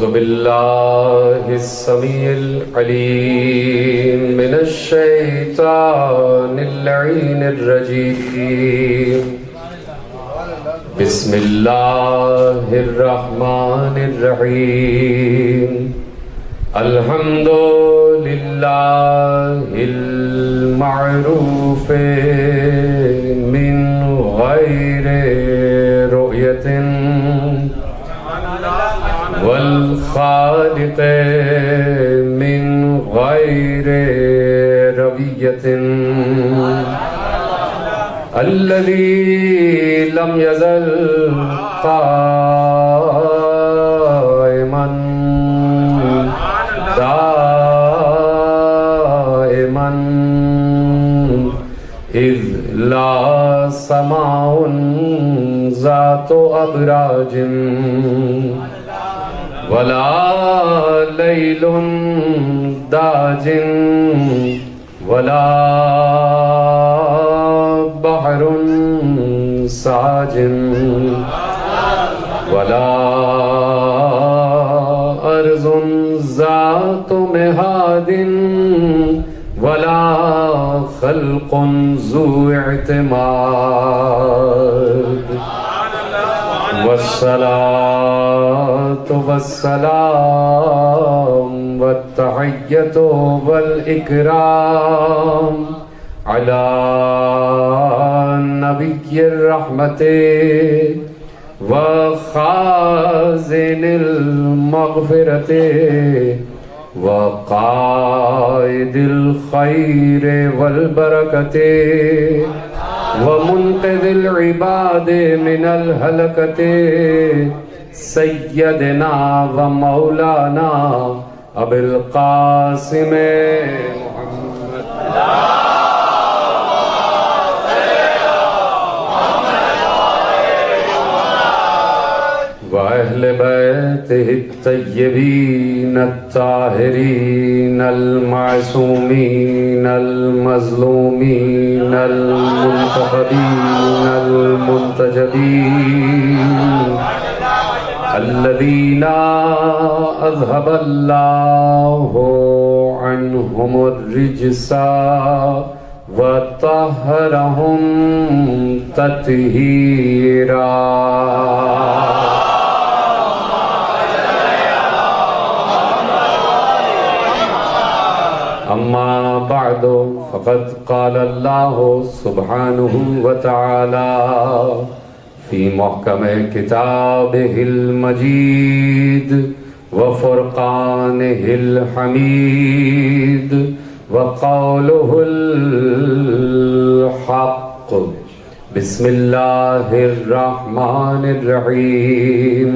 औज़ु बिल्लाहिस समीइल अलीम मिनश शैतानिर लईनिर रजीम। बिस्मिल्लाहिर रहमानिर रहीम। अल्हम्दुलिल्लाहिल मअरूफ़े मिन गैरि रुयतिन वल खालिक़े मिन गैरि रवियतिन अल्लज़ी लम यज़ल क़ाइमन दाइमन इज़ ला समाउन ज़ातु अबराजिन वला लैलुन दाजिन वला बहरुन साजिन वला अर्ज़ुन ज़ातु मिहादिन वला खल्क़ुन ज़ू इअ्तिमाद वस्सलातु वस्सलाम वत्तहिय्यतु वल इकराम अला नबिय्यिर रहमति व खाज़िनिल मग़फ़िरति व क़ाइदिल खैरि वल बरकति व मुन्क़िज़िल इबादि मिनल हलकति सय्यदना व मौलाना अबिल क़ासिम मुहम्मद व अहले बैतिहि तय्यबीन अत्ताहिरीन अल-मासूमीन अल-मज़लूमीन अल-मुंतखबीन अल-मुंतजबीन अल्लज़ीना अज़हबल्लाहु अन्हुमुर रिज्सा व तहहरहुम तत्हीरा। अम्मा बअदु फ़क़द क़ाल अल्लाहु सुब्हानहु व तआला फ़ी मुहकम किताबिहिल मजीद व फ़ुरक़ानिहिल हमीद व क़ौलुहुल हक़्क़। बिस्मिल्लाहिर रहमानिर रहीम।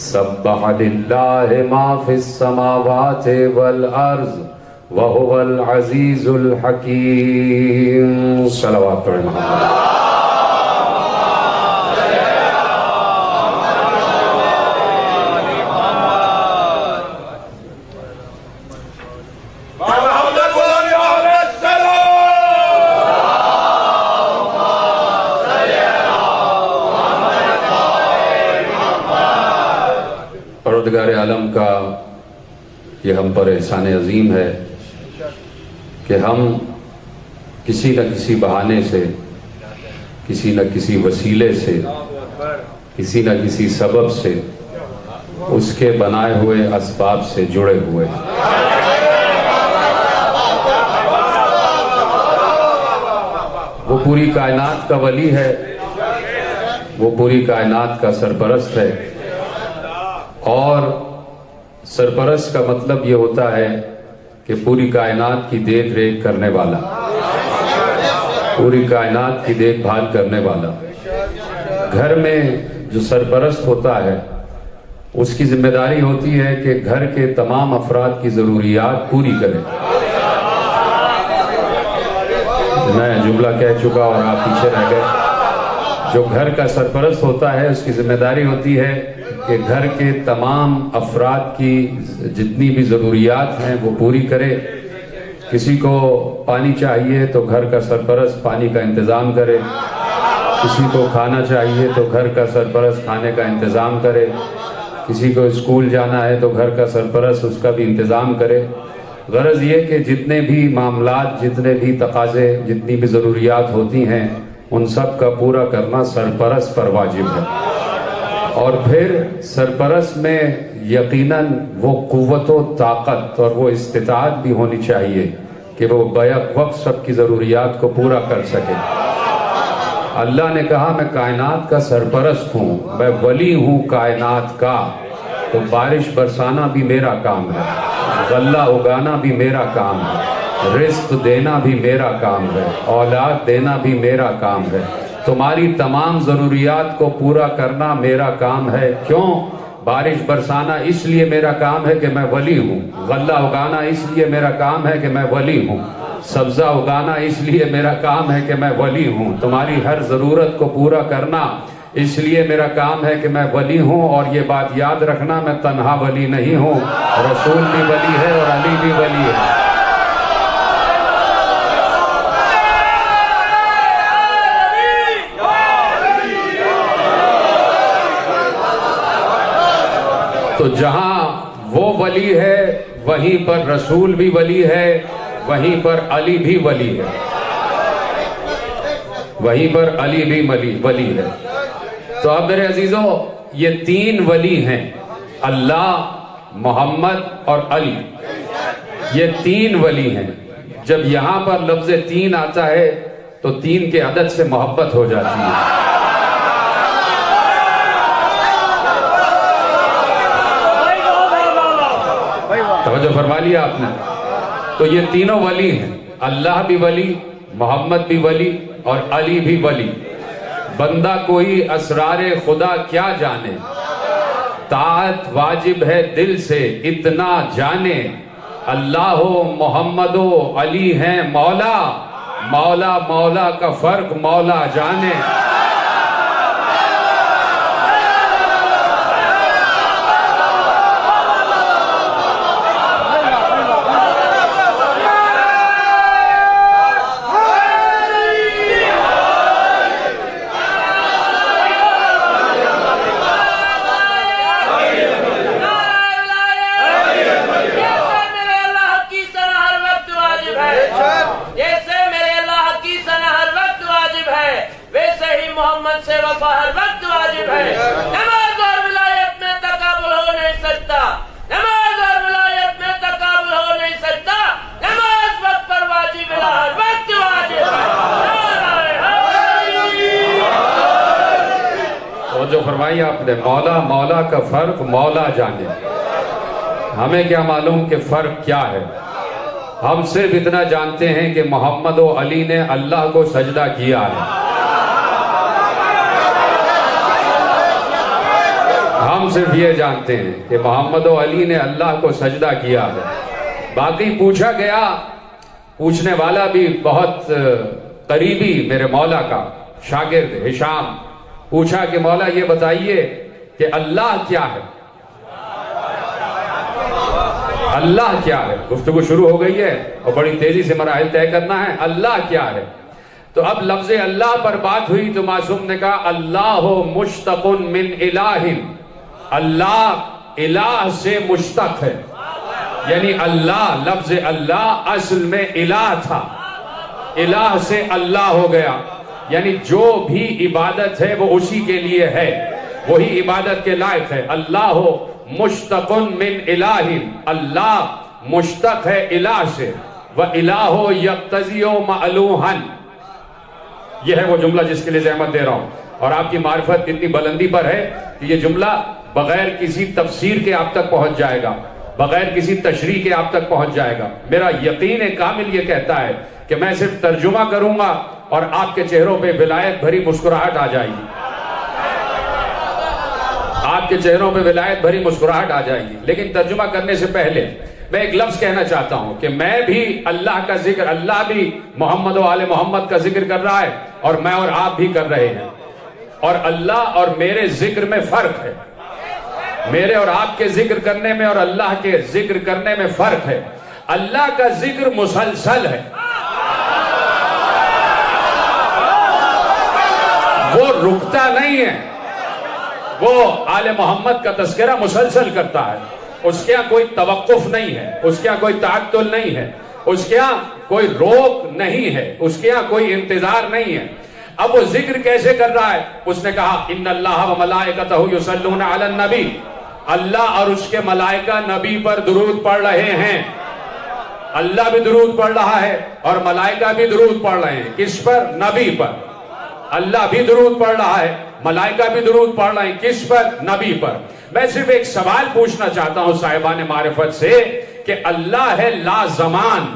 सब्बह लिल्लाहि मा फ़िस समावाति वल अर्ज़ व हुवल अज़ीज़ुल हकीम। सलवात मोहम्मद। परवरदिगार आलम का ये हम पर एहसान अजीम है कि हम किसी न किसी बहाने से, किसी न किसी वसीले से, किसी न किसी सबब से, उसके बनाए हुए असबाब से जुड़े हुए हैं। वो पूरी कायनात का वली है, वो पूरी कायनात का सरपरस्त है। और सरपरस्त का मतलब ये होता है कि पूरी कायनात की देख रेख करने वाला, पूरी कायनात की देखभाल करने वाला। घर में जो सरपरस्त होता है उसकी जिम्मेदारी होती है कि घर के तमाम अफराद की ज़रूरियात पूरी करे। मैं जुमला कह चुका और आप पीछे रह गए। जो घर का सरपरस्त होता है उसकी जिम्मेदारी होती है कि घर के तमाम अफराद की जितनी भी ज़रूरियात हैं वो पूरी करे। किसी को पानी चाहिए तो घर का सरपरस्त पानी का इंतज़ाम करे, किसी को खाना चाहिए तो घर का सरपरस्त खाने का इंतज़ाम करे, किसी को स्कूल जाना है तो घर का सरपरस्त उसका भी इंतज़ाम करे। गरज ये कि जितने भी मामलात, जितने भी तकाज़े, जितनी भी ज़रूरियात होती हैं, उन सब का पूरा करना सरपरस्त पर वाजिब है। और फिर सरपरस्त में यकीनन वो क़ुव्वत व ताकत और वो इस्तिताअत भी होनी चाहिए कि वो बैक वक्त सबकी ज़रूरियात को पूरा कर सके। अल्लाह ने कहा मैं कायनात का सरपरस्त हूँ, मैं वली हूँ कायनात का, तो बारिश बरसाना भी मेरा काम है, गल्ला उगाना भी मेरा काम है, रिस्क देना भी मेरा काम है, औलाद देना भी मेरा काम है, तुम्हारी तमाम ज़रूरियात को पूरा करना मेरा काम है। क्यों? बारिश बरसाना इसलिए मेरा काम है कि मैं वली हूँ, गल्ला उगाना इसलिए मेरा काम है कि मैं वली हूँ, सब्ज़ा उगाना इसलिए मेरा काम है कि मैं वली हूँ, तुम्हारी हर ज़रूरत को पूरा करना इसलिए मेरा काम है कि मैं वली हूँ। और ये बात याद रखना, मैं तन्हा वली नहीं हूँ, रसूल भी वली है और अली भी वली है। तो जहां वो वली है वहीं पर रसूल भी वली है, वहीं पर अली भी वली है, वहीं पर अली भी वली है। तो अब मेरे अजीजों, ये तीन वली हैं, अल्लाह, मोहम्मद और अली, ये तीन वली हैं। जब यहां पर लफ्ज़ तीन आता है तो तीन के अदद से मोहब्बत हो जाती है। तवज्जो फरमा लिया आपने? तो ये तीनों वली हैं, अल्लाह भी वली, मोहम्मद भी वली और अली भी वली। बंदा कोई असरारे खुदा क्या जाने, ताअत वाजिब है दिल से इतना जाने, अल्लाह हो मोहम्मद हो अली हैं मौला, मौला मौला का फर्क मौला जाने। से वफा हर वक्त वाजिब है। नमाज और विलायत में तकाबुल हो नहीं सकता, नमाज और विलायत में तकाबुल हो नहीं सकता, नमाज वक्त पर वाजिब है, हर वक्त वाजिब है। तो जो फरमाई आपने, मौला मौला का फर्क मौला जाने। हमें क्या मालूम कि फर्क क्या है? हम सिर्फ इतना जानते हैं कि मोहम्मद और अली ने अल्लाह को सजदा किया है। हम सिर्फ ये जानते हैं कि मोहम्मद और अली ने अल्लाह को सजदा किया है। बाकी पूछा गया, पूछने वाला भी बहुत करीबी मेरे मौला का शागिर्द हिशाम, पूछा कि मौला ये बताइए कि अल्लाह क्या है, अल्लाह क्या है। गुफ्तगू शुरू हो गई है और बड़ी तेजी से मराहिल तय करना है, अल्लाह क्या है। तो अब लफ्ज अल्लाह पर बात हुई तो मासूम ने कहा अल्लाह मुश्तकुन मिन इलाहिन, अल्लाह इलाह से मुश्तक है, यानी अल्लाह, लफ्ज अल्लाह असल में इलाह था, इलाह से अल्लाह हो गया, यानी जो भी इबादत है वो उसी के लिए है, वही इबादत के लायक है। अल्लाह मुश्तकुन मिन इलाहिन, अल्लाह मुश्तक है इलाह से, व इलाहो यक्तज़ियो मअलूहन। यह है वो जुमला जिसके लिए ज़हमत दे रहा हूं और आपकी मारिफत इतनी बुलंदी पर है कि यह जुमला बगैर किसी तफसीर के आप तक पहुंच जाएगा, बगैर किसी तशरीह के आप तक पहुंच जाएगा। मेरा यकीन कामिल यह कहता है कि मैं सिर्फ तर्जुमा करूंगा और आपके चेहरों पे विलायत भरी मुस्कुराहट आ जाएगी, आपके चेहरों पे विलायत भरी मुस्कुराहट आ जाएगी। लेकिन तर्जुमा करने से पहले मैं एक लफ्ज कहना चाहता हूं कि मैं भी अल्लाह का जिक्र, अल्लाह भी मोहम्मद और आले मोहम्मद का जिक्र कर रहा है और मैं और आप भी कर रहे हैं, और अल्लाह और मेरे जिक्र में फर्क है। मेरे और आपके जिक्र करने में और अल्लाह के जिक्र करने में फर्क है। अल्लाह का जिक्र मुसलसल है, वो रुकता नहीं है, वो आले मोहम्मद का तस्करा मुसलसल करता है, उसके यहाँ कोई तवक्कुफ नहीं है, उसके यहाँ कोई ताअत्तुल नहीं है, उसके यहाँ कोई रोक नहीं है, उसके यहाँ कोई इंतजार नहीं है। अब वो जिक्र कैसे कर रहा है? उसने कहा इन्नल्लाह व मलाइकतहु युसल्लूना अलन नबी, अल्लाह और उसके मलाइका नबी पर दुरूद पढ़ रहे हैं। अल्लाह भी दुरूद पढ़ रहा है और मलाइका भी दुरूद पढ़ रहे हैं। किस पर? नबी पर। अल्लाह भी दुरूद पढ़ रहा है, मलाइका भी दुरूद पढ़ रहे हैं। किस पर? नबी पर। मैं सिर्फ एक सवाल पूछना चाहता हूं साहिबान मारिफत से कि अल्लाह है लाजमान,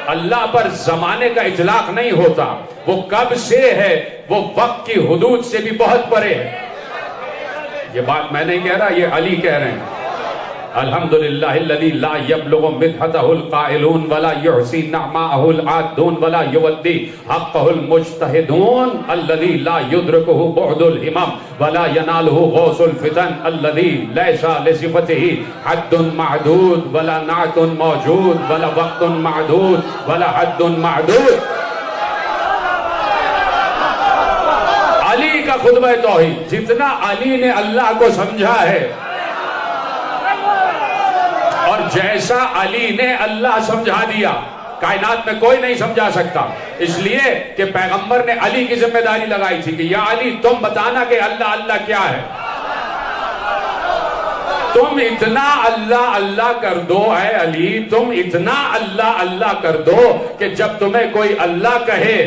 अल्लाह पर जमाने का इतलाक नहीं होता। वो कब से है, वो वक्त की हुदूद से भी बहुत परे है। ये बात मैं नहीं कह रहा, ये अली कह रहे हैं। अल्हम्दुलिल्लाहिल्लज़ी ला यब्लुगु मिदहतहुल काइलून वला युहसी नअमाहुल आदून वला युवद्दी हक़्क़हुल मुज्तहिदून अल्लज़ी ला युद्रिकुहु बुअदुल हिमम वला यनालुहु गौसुल फितन अल्लज़ी लैसा लिसिफ़तिही हद्दुन मअदूद वला नाअतुन मौजूद वला वक़्तुन मअदूद वला हद्दुन मअदूद। अली का खुतबा तौहीद, जितना अली ने अल्लाह को समझा है और जैसा अली ने अल्लाह समझा दिया, कायनात में कोई नहीं समझा सकता। इसलिए कि पैगंबर ने अली की जिम्मेदारी लगाई थी कि या अली तुम बताना कि अल्लाह अल्लाह क्या है। तुम इतना अल्लाह अल्लाह कर दो है अली, तुम इतना अल्लाह अल्लाह कर दो कि जब तुम्हें कोई अल्लाह कहे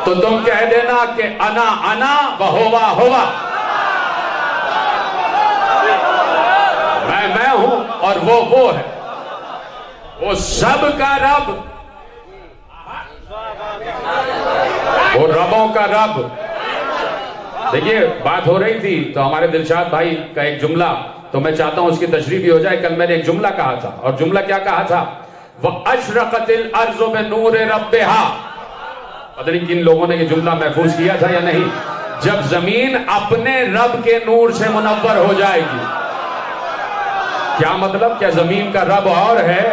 तो तुम कह देना कि अना अना व होवा होवा, मैं हूं और वो है, वो सब का रब, वो रबों का रब। देखिए बात हो रही थी तो हमारे दिलशाद भाई का एक जुमला, तो मैं चाहता हूं उसकी तशरीह भी हो जाए। कल मैंने एक जुमला कहा था, और जुमला क्या कहा था? वह अशरक़तिल अर्ज़ु बिनूर रब्बिहा। पता नहीं किन लोगों ने ये जुमला महफूज किया था या नहीं। जब जमीन अपने रब के नूर से मुनव्वर हो जाएगी। क्या मतलब? क्या जमीन का रब और है?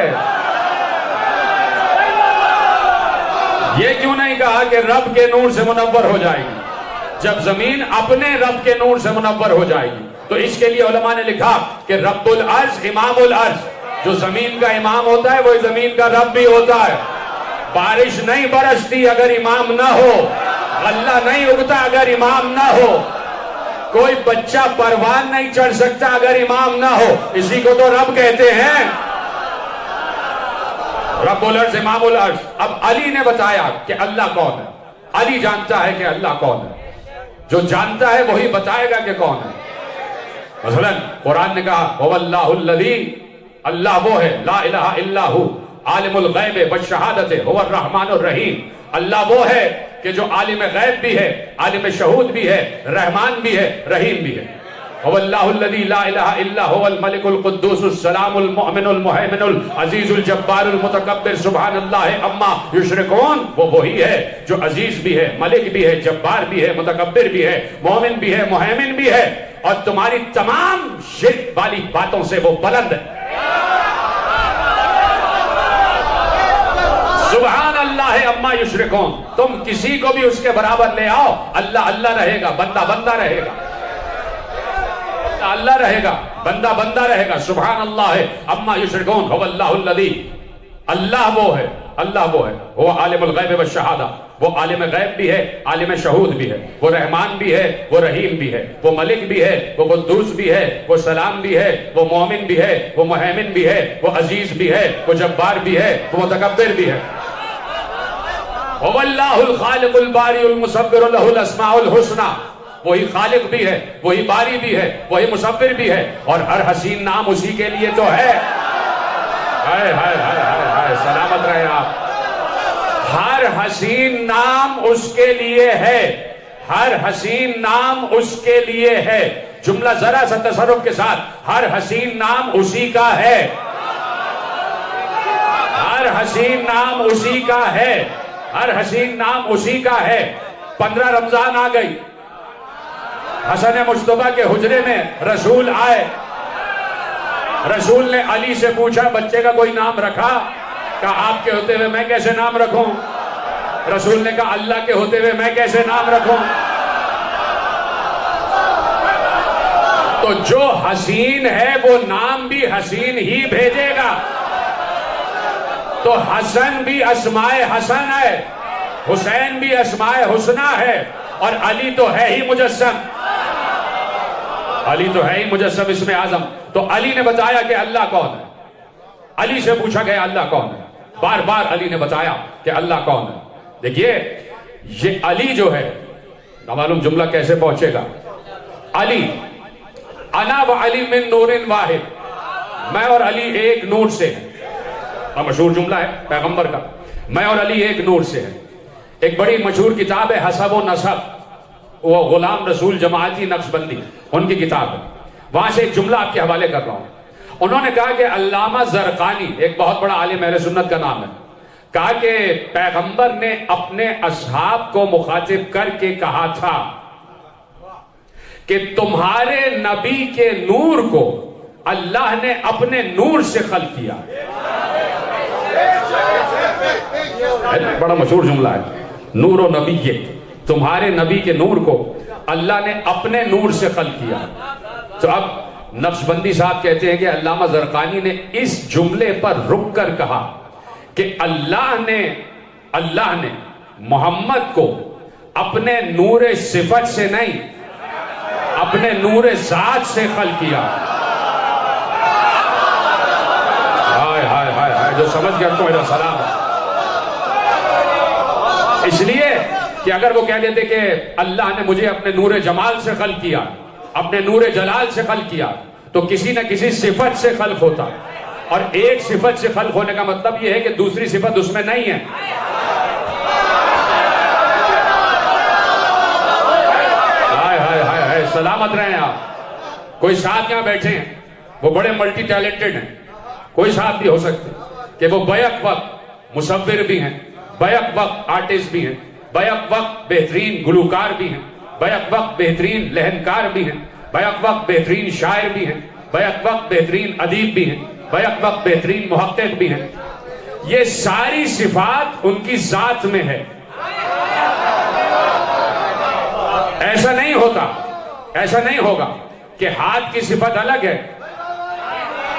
ये क्यों नहीं कहा कि रब के नूर से मुनव्वर हो जाएगी? जब जमीन अपने रब के नूर से मुनव्वर हो जाएगी, तो इसके लिए उलमा ने लिखा कि रब्बुल अर्ज इमामुल अर्ज। जो जमीन का इमाम होता है, वो जमीन का रब भी होता है। बारिश नहीं बरसती अगर इमाम ना हो, गल्ला नहीं उगता अगर इमाम ना हो, कोई बच्चा परवान नहीं चढ़ सकता अगर इमाम ना हो। इसी को तो रब कहते हैं, रब्बुल अर्ज इमामुल अर्ज। अब अली ने बताया कि अल्लाह कौन है। अली जानता है कि अल्लाह कौन है, जो जानता है वही बताएगा कि कौन है। मसलन कुरान ने कहा वल्लाहुल्लज़ी, अल्लाह वो है, ला इलाहा इल्लाहु आलिमुल गैब व शहादत हुवर रहमानुर रहीम। अल्लाह वो है कि जो आलिम गैब भी है, आलिम शहूद भी है, रहमान भी है, रहीम भी है। वल्लाहुल्लज़ी ला इलाहा इल्ला हुवल मलिकुल कुद्दूसुस सलामुल मुअमिनुल मुहैमिनुल अजीजुल जब्बारुल मुतकब्बिर सुब्हानल्लाहि अम्मा युशरिकून। वो वही है जो अजीज भी है, मलिक भी है, जब्बार भी है, मुतकब्बिर भी है, मोमिन भी है, मुहैमिन भी है, और तुम्हारी तमाम शिर्क वाली बातों से वो बुलंद है। सुभान अल्लाह अम्मा युशरिकून। तुम किसी को भी उसके बराबर ले आओ, अल्लाह अल्लाह रहेगा, बंदा बंदा रहेगा। अल्लाह रहेगा, बंदा बंदा रहेगा। सुभान अल्लाह अम्मा युशरिकून हुवल्लाहुल्लज़ी। अल्लाह वो है, अल्लाह वो है, वो आलिमुल गैब व शहादा। वो आलिम गैब भी है, आलिम शहूद भी है, वो रहमान भी है, वो रहीम भी है, वो मलिक भी है, वो कुद्दूस भी है, वो सलाम भी है, वो मोमिन भी है, वो मुहैमिन भी है, वो अजीज भी है, वो जब्बार भी है, वो मुतकब्बिर भी है। वल्लाहुल खालिकुल बारिउल मुसव्विरु लहुल अस्माउल हुस्ना। वही खालिक भी है, वही बारी भी है, वही मुसव्विर भी है, और हर हसीन नाम उसी के लिए तो है। हाय हाय हाय हाय हाय, सलामत रहे आप। हर हसीन नाम उसके लिए है, हर हसीन नाम उसके लिए है। जुमला जरा सा तसर्रुफ के साथ, हर हसीन नाम उसी का है, हर हसीन नाम उसी का है, हर हसीन नाम उसी का है। 15 रमजान आ गई, हसन मुस्तफा के हुजरे में रसूल आए। रसूल ने अली से पूछा बच्चे का कोई नाम रखा? कहा आपके होते हुए मैं कैसे नाम रखूं? रसूल ने कहा अल्लाह के होते हुए मैं कैसे नाम रखूं? तो जो हसीन है वो नाम भी हसीन ही भेजेगा। तो हसन भी अस्माए हसन है, हुसैन भी अस्माए हुस्ना है, और अली तो है ही मुजस्सम, अली तो है ही मुजस्सम इसमें आजम। तो अली ने बताया कि अल्लाह कौन है। अली से पूछा गया अल्लाह कौन है, बार बार अली ने बताया कि अल्लाह कौन है। देखिए ये अली जो है, ना मालूम जुमला कैसे पहुंचेगा। अली अना व अली मिन नूरिन वाहिद, मैं और अली एक नूर से है। मशहूर जुमला है पैगंबर का, मैं और अली एक नूर से है। एक बड़ी मशहूर किताब है हसब व नसब, वो गुलाम रसूल जमाअती नक्शबंदी उनकी किताब है। वहां से एक जुमला आपके हवाले कर रहा हूं। उन्होंने कहा कि अल्लामा ज़रक़ानी, एक बहुत बड़ा आलिम अहले सुन्नत का नाम है, कहा कि पैगंबर ने अपने असहाब को मुखातिब करके कहा था कि तुम्हारे नबी के नूर को अल्लाह ने अपने नूर से खल्क किया। बड़ा मशहूर जुमला है, नूर व नबी, ये तुम्हारे नबी के नूर को अल्लाह ने अपने नूर से खल्क किया। तो अब नक्शबंदी साहब कहते हैं कि अल्लामा ज़रक़ानी ने इस जुमले पर रुक कर कहा कि अल्लाह ने मोहम्मद को अपने नूर सिफत से नहीं, अपने नूर ज़ात से खल्क किया। हाय हाय हाय हाय, जो समझ गया तो मेरा सलाम है। इसलिए कि अगर वो कह देते कि अल्लाह ने मुझे अपने नूर जमाल से खल्क किया, अपने नूर जलाल से खल्क किया, तो किसी न किसी सिफत से खल्क होता, और एक सिफत से खल्क होने का मतलब यह है कि दूसरी सिफत उसमें नहीं है। हाय हाय हाय हाय, सलामत रहे आप। कोई साहब यहां बैठे हैं, वो बड़े मल्टी टैलेंटेड हैं, कोई साहब भी हो सकते कि वो बैक वक्त मुसव्विर भी हैं, बैक वक्त आर्टिस्ट भी हैं, बैक वक्त बेहतरीन गुलूकार भी हैं, बैक वक्त बेहतरीन लहनकार भी हैं, बैक वक्त बेहतरीन शायर भी हैं, बैक वक्त बेहतरीन अदीब भी हैं, बैक वक्त बेहतरीन मुहक्किक भी हैं। ये सारी सिफात उनकी जात में है। ऐसा नहीं होता, ऐसा नहीं होगा कि हाथ की सिफत अलग है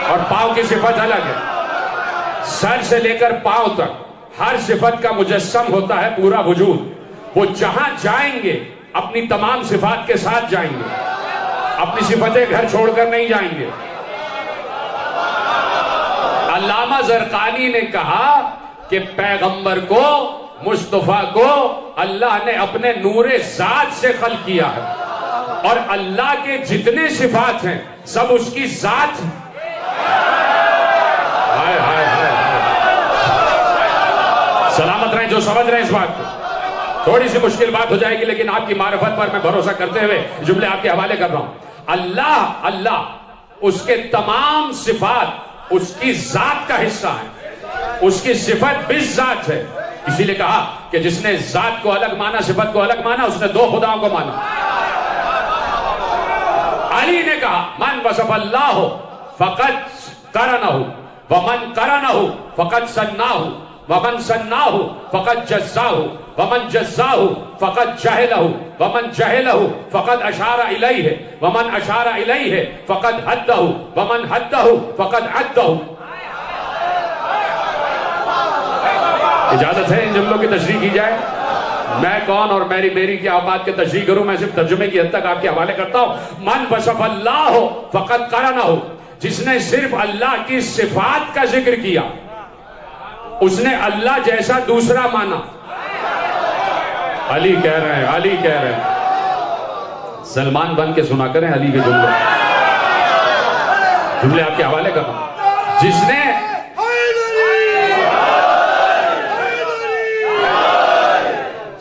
और पांव की सिफत अलग है। सर से लेकर पांव तक हर सिफत का मुजस्सम होता है पूरा वजूद। वो जहां जाएंगे अपनी तमाम सिफात के साथ जाएंगे, अपनी सिफतें घर छोड़कर नहीं जाएंगे। अल्लामा ज़रक़ानी ने कहा कि पैगंबर को, मुस्तफा को अल्लाह ने अपने नूरे ज़ात से खल्क किया है, और अल्लाह के जितने सिफात हैं सब उसकी ज़ात। हाय हाय हाय, सलामत रहें जो समझ रहे हैं इस बात को। थोड़ी सी मुश्किल बात हो जाएगी, लेकिन आपकी मारिफत पर मैं भरोसा करते हुए जुमले आपके हवाले कर रहा हूं। अल्लाह उसके तमाम सिफात उसकी जात का हिस्सा है, उसकी सिफत बिस जात है। इसीलिए कहा कि जिसने जात को अलग माना, सिफत को अलग माना, उसने दो खुदाओं को माना। अली ने कहा मन वसफ अल्लाह फकत करनहु वमन करनहु फकत सन्नाहु वमन सन्नाहु फकत जज़्ज़ाहु वमन जज़्ज़ाहु फकत जहलहु वमन जहलहु फकत अशारा इलैहि वमन अशारा इलैहि फकत हद्दहु वमन हद्दहु फकत अद्दहु। इजाजत है इन जुमलों की तशरीह की जाए। मैं कौन और मेरी क्या औकात की तशरीह करूं, मैं सिर्फ तर्जुमे की हद तक आपके हवाले करता हूं। मन वसफ अल्लाह फकत करनहु, जिसने सिर्फ अल्लाह की सिफात का जिक्र किया उसने अल्लाह जैसा दूसरा माना। अली कह रहे हैं, अली कह रहे हैं। सलमान बन के सुना करें अली के जुमले, जुमले आपके हवाले कर रहा हूं। जिसने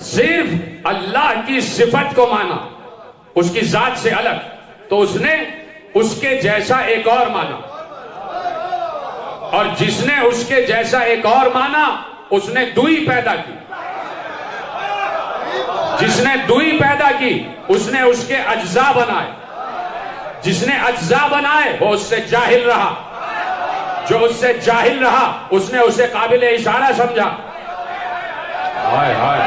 सिर्फ अल्लाह की सिफत को माना उसकी जात से अलग, तो उसने उसके जैसा एक और माना, और जिसने उसके जैसा एक और माना उसने दुई पैदा की। जिसने दुई पैदा की उसने उसके अज्जा बनाए, जिसने अज्जा बनाए वो उससे जाहिल रहा, जो उससे जाहिल रहा उसने उसे काबिल इशारा समझा। हाय हाय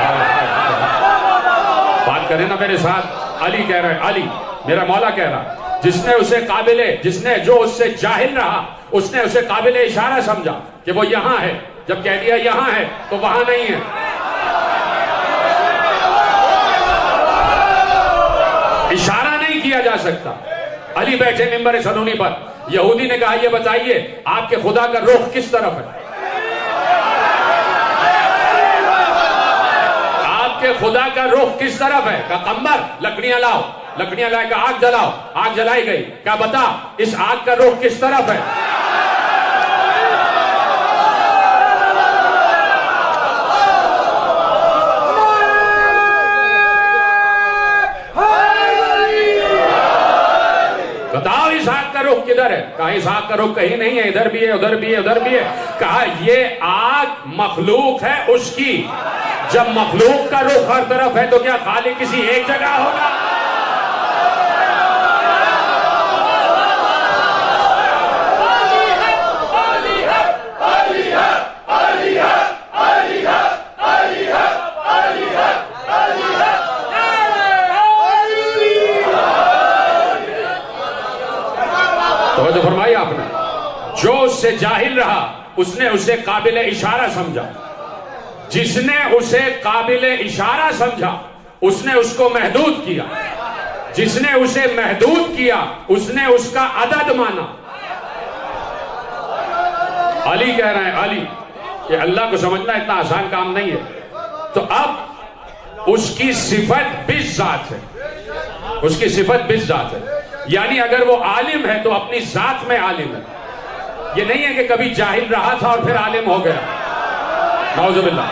करें ना मेरे साथ। अली कह रहे हैं, अली मेरा मौला कह रहा, जिसने जो उससे जाहिल रहा उसने उसे काबिले इशारा समझा कि वो यहां है। जब कह दिया यहां है तो वहां नहीं है। इशारा नहीं किया जा सकता। अली बैठे मिंबर सनूनी पर, यहूदी ने कहा ये बताइए आपके खुदा का रुख किस तरफ है? आपके खुदा का रुख किस तरफ है? का कंबर, लकड़ियां लाओ, लकड़ियां लाकर आग जलाओ, आग जलाई गई। क्या बता इस आग का रुख किस तरफ है? बताओ इस आग का रुख किधर है? कहा इस आग का रुख कहीं नहीं है, इधर भी है, उधर भी है, उधर भी है। कहा ये आग मखलूक है उसकी। जब मखलूक का रुख हर तरफ है तो क्या खाली किसी एक जगह होगा? तो फरमाई आपने, जो उससे जाहिल रहा उसने उसे काबिले इशारा समझा। जिसने उसे काबिले इशारा समझा उसने उसको महदूद किया। जिसने उसे महदूद किया उसने उसका अदद माना। अली कह रहे हैं, अली कि अल्लाह को समझना इतना आसान काम नहीं है। तो अब उसकी सिफत बिस जात है, उसकी सिफत बिस जात है। यानी अगर वो आलिम है तो अपनी जात में आलिम है। ये नहीं है कि कभी जाहिल रहा था और फिर आलिम हो गया, नाउजुबिल्लाह।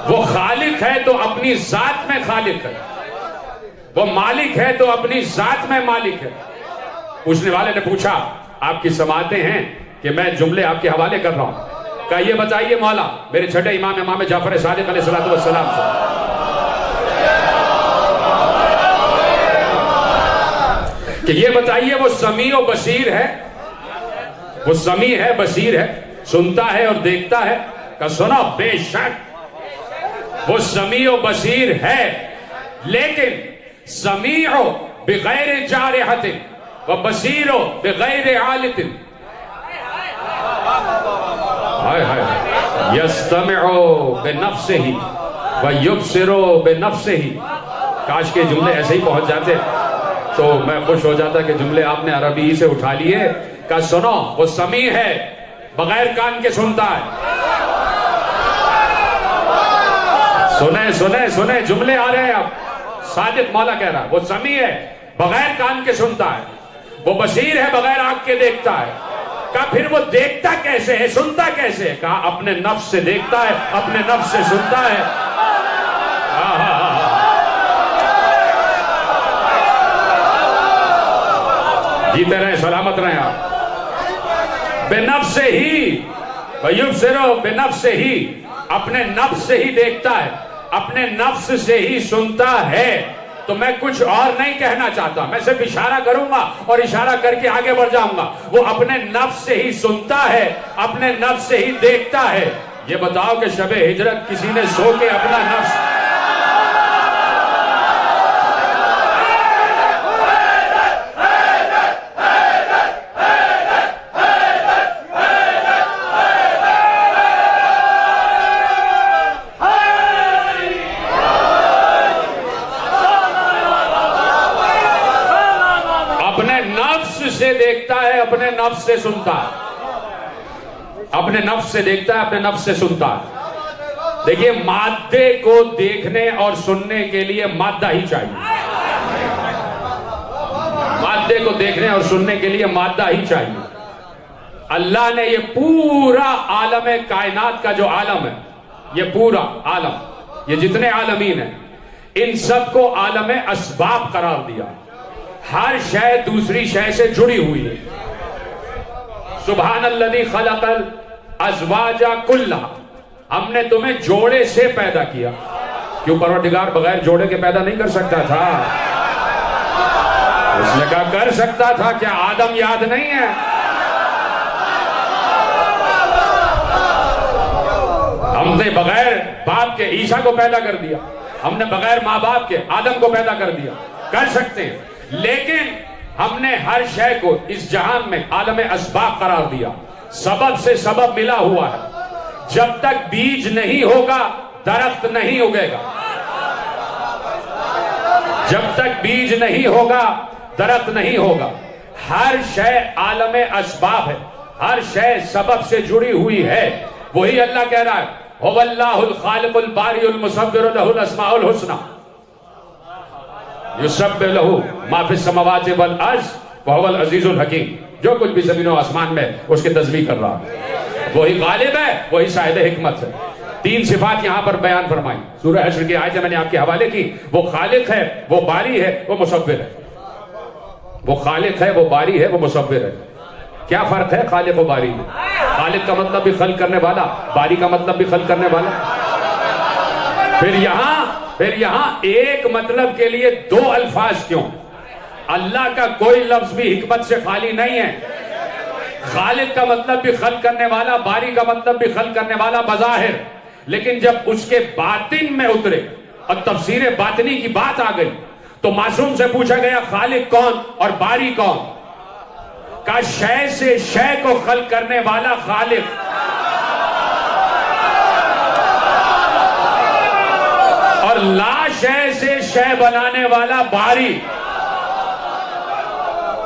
वो खालिक है तो अपनी जात में खालिक है, वो मालिक है तो अपनी जात में मालिक है। पूछने वाले ने पूछा आपकी समातें हैं कि मैं जुमले आपके हवाले कर रहा हूं। कहा ये बताइए मौला मेरे छठे इमाम जाफर सादिक अलैहिस्सलातु वस्सलाम से, कि ये बताइए वो समी और बशीर है? वो समी है, बशीर है, सुनता है और देखता है? का सुनो बेशक वो समी और बशीर है, लेकिन समीओ बिगैर जारिहतिन व बशीरो बिगैर आलितिन। हाय हाय, यस्तमिउ बिनफ्सिही व युबसिरो बिनफ्सिही। काश के जुमले ऐसे ही पहुंच जाते तो मैं खुश हो जाता कि जुमले आपने अरबी से उठा लिए। का सुनो वो समी है, बगैर कान के सुनता है। सुने सुने सुने जुमले आ रहे हैं अब। साजिद मौला कह रहा है वो समी है, बगैर कान के सुनता है। वो बशीर है, बगैर आंख के देखता है। कहा फिर वो देखता कैसे है, सुनता कैसे है? कहा अपने नफ्स से देखता है, अपने नफ्स से सुनता है। जीते रहे, सलामत रहे आप। बेनफ्स से ही वयुबसिरो, बेनफ्स से ही, अपने नफ्स से ही देखता है, अपने नफ्स से ही सुनता है। तो मैं कुछ और नहीं कहना चाहता, मैं सिर्फ इशारा करूंगा और इशारा करके आगे बढ़ जाऊंगा। वो अपने नफ्स से ही सुनता है, अपने नफ्स से ही देखता है। ये बताओ कि शबे हिजरत किसी ने सो के अपना नफ्स से देखता है, अपने नफ्स से सुनता है। अपने नफ्स से देखता है, अपने नफ्स से सुनता है। देखिए मादे को देखने और सुनने के लिए मादा ही चाहिए। मादे को देखने और सुनने के लिए मादा ही चाहिए। अल्लाह ने ये पूरा आलम कायनात का जो आलम है, ये पूरा आलम, ये जितने आलमीन हैं, इन सबको आलम असबाब करार दिया। हर शय दूसरी शय से जुड़ी हुई है। सुभानल्लज़ी खलक़ल अज़वाजा कुल्ला, हमने तुम्हें जोड़े से पैदा किया। क्यों? परवरदिगार बगैर जोड़े के पैदा नहीं कर सकता था? उसने कहा कर सकता था, क्या आदम याद नहीं है? हमने बगैर बाप के ईसा को पैदा कर दिया। हमने बगैर माँ बाप के आदम को पैदा कर दिया, कर सकते हैं, लेकिन हमने हर शय को इस जहान में आलम असबाब करार दिया। सबब से सबब मिला हुआ है। जब तक बीज नहीं होगा दरख्त नहीं उगेगा। जब तक बीज नहीं होगा दरख्त नहीं होगा। हर शय आलम असबाब है, हर शय सबब से जुड़ी हुई है। वही अल्लाह कह रहा है, हुवल्लाहुल खालिकुल बारिउल मुसव्विरु लहुल अस्माउल हुस्ना युसब्बिहु लहू मा फिस समावाति वल अर्ज़ व हुवल अज़ीज़ुल हकीम। जो कुछ भी जमीन और आसमान में उसकी तस्बीह कर रहा है, वही गालिब है, वही शाहिद हिकमत है। तीन सिफात यहां पर बयान फरमाई। सूरह हश्र की आयत मैंने आपके हवाले की। वो खालिक है, वो बारी है, वो मुसव्विर है। वो खालिक है, वो बारी है, वो मुसव्विर है। क्या फर्क है खालिक और बारी में? खालिक का मतलब भी खल्क करने वाला, बारी का मतलब भी खल्क करने वाला। फिर यहां एक मतलब के लिए दो अल्फाज क्यों? अल्लाह का कोई लफ्ज भी हिकमत से खाली नहीं है। खालिक का मतलब भी खल्क करने वाला, बारी का मतलब भी खल्क करने वाला बज़ाहिर, लेकिन जब उसके बातिन में उतरे और तफसीर बातिनी की बात आ गई तो मासूम से पूछा गया खालिक कौन और बारी कौन? का शय से शय को खल्क करने वाला खालिक, और ला शय से शय बनाने वाला बारी।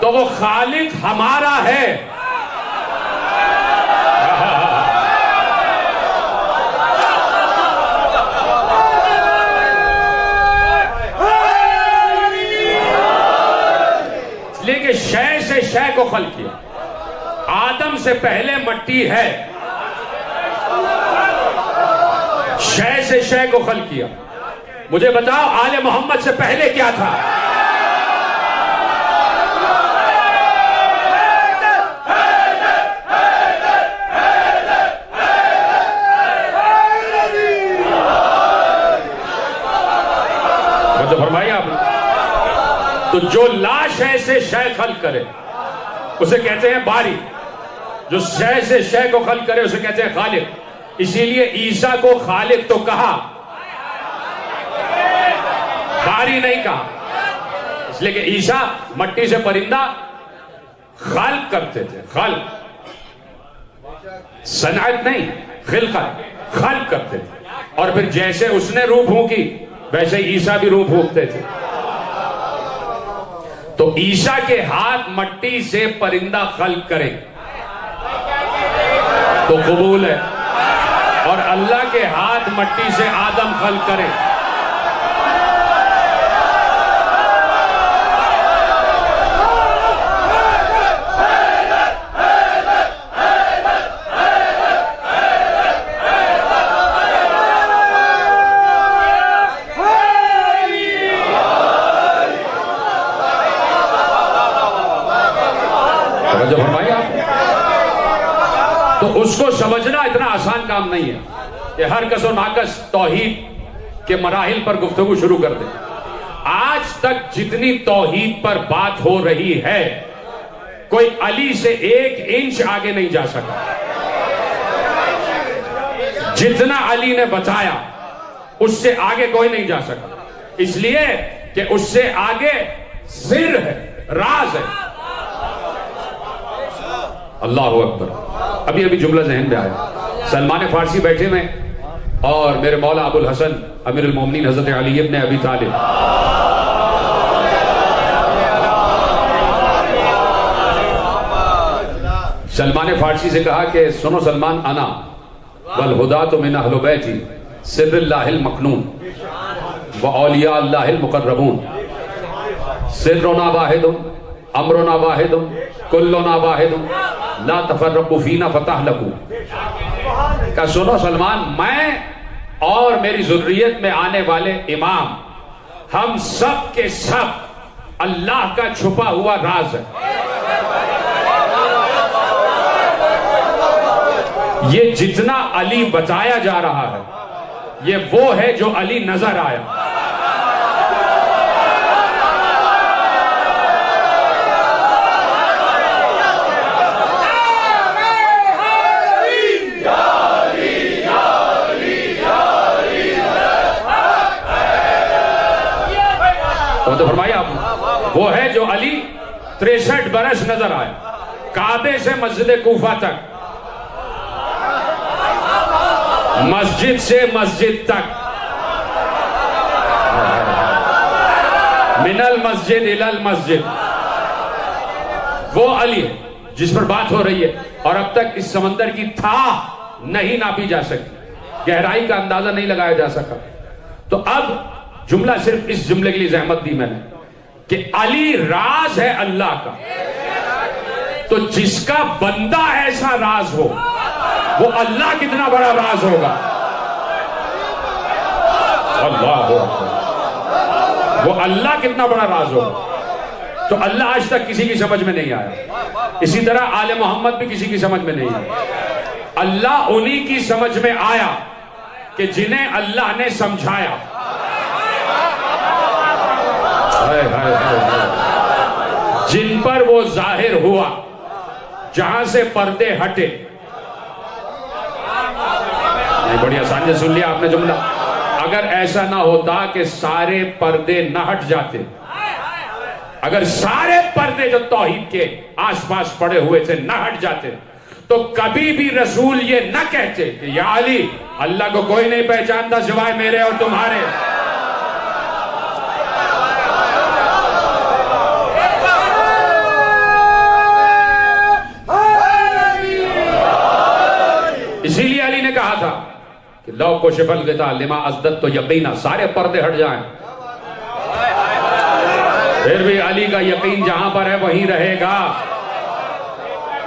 तो वो खालिक हमारा है। इसलिए कि शय से शय को खल्क किया। आदम से पहले मट्टी है, शय से शय को खल्क किया। मुझे बताओ आले मोहम्मद से पहले क्या था? तो फरमाइए आपने। तो जो ला शय से शय खल्क करे उसे कहते हैं बारी, जो शय से शय को खल्क करे उसे कहते हैं खालिक। इसीलिए ईसा को खालिक तो कहा, बारी नहीं कहा। इसलिए कि ईसा मट्टी से परिंदा खल्क करते थे, खल्क, सनात नहीं, खिलकत, खल्क करते थे। और फिर जैसे उसने रूह फूंकी वैसे ईसा भी रूह फूंकते थे। तो ईसा के हाथ मट्टी से परिंदा खल्क करे तो कबूल है, और अल्लाह के हाथ मट्टी से आदम खल्क करे। जो फरमाया, तो उसको समझना इतना आसान काम नहीं है कि हर कसो नाकस तौहीद के मराहिल पर गुफ्तगू शुरू कर दे। आज तक जितनी तौहीद पर बात हो रही है, कोई अली से 1 इंच आगे नहीं जा सका। जितना अली ने बताया उससे आगे कोई नहीं जा सका, इसलिए कि उससे आगे सिर है, राज है। अल्लाह अकबर। अभी अभी जुमला जहन में आया। सलमान फारसी बैठे में और मेरे मौला अबुल हसन अमीरुल मोमिनीन हजरत अली इब्न अबी तालिब, सलमान फारसी से कहा कि सुनो सलमान, अना वल हुदा तो मिन अहले बैती सिर्रुल्लाहिल मकनून व औलिया अल्लाहिल मुकर्रबून सिर्रुना वाहिदुन अमरुना वाहिदुन कुल्लुना वाहिदुन ला तफर्रकू फीना फतहलकू। का सुनो सलमान, मैं और मेरी ज़ुर्रियत में आने वाले इमाम, हम सब के सब अल्लाह का छुपा हुआ राज है। ये जितना अली बताया जा रहा है, ये वो है जो अली नजर आया। तो फरमाइए आप, वो है जो अली 63 बरस नजर आए, काबे से मस्जिद कूफा तक, मस्जिद से मस्जिद तक, मिनल मस्जिद इलल मस्जिद, वो अली है जिस पर बात हो रही है। और अब तक इस समंदर की था नहीं नापी जा सकती, गहराई का अंदाजा नहीं लगाया जा सका। तो अब जुमला सिर्फ इस जुमले के लिए जहमत दी मैंने कि अली राज है अल्लाह का, तो जिसका बंदा ऐसा राज हो वो अल्लाह कितना बड़ा राज होगा। अल्लाह वो अल्लाह कितना बड़ा राज होगा। तो अल्लाह आज तक किसी की समझ में नहीं आया, इसी तरह आले मोहम्मद भी किसी की समझ में नहीं आया। अल्लाह उन्हीं की समझ में आया कि जिन्हें अल्लाह ने समझाया। जिन पर वो जाहिर हुआ, जहां से पर्दे हटे। बड़ी आसानी से सुन लिया आपने जुमला। अगर ऐसा ना होता कि सारे पर्दे न हट जाते, अगर सारे पर्दे जो तौहीद के आसपास पड़े हुए थे न हट जाते, तो कभी भी रसूल ये न कहते कि या अली, अल्लाह को कोई नहीं पहचानता सिवाय मेरे और तुम्हारे। इसीलिए अली ने कहा था कि लौ को शिफल गता लिमा अजदत तो यकीना, सारे पर्दे हट जाएं। फिर भी अली का यकीन जहां पर है वहीं रहेगा,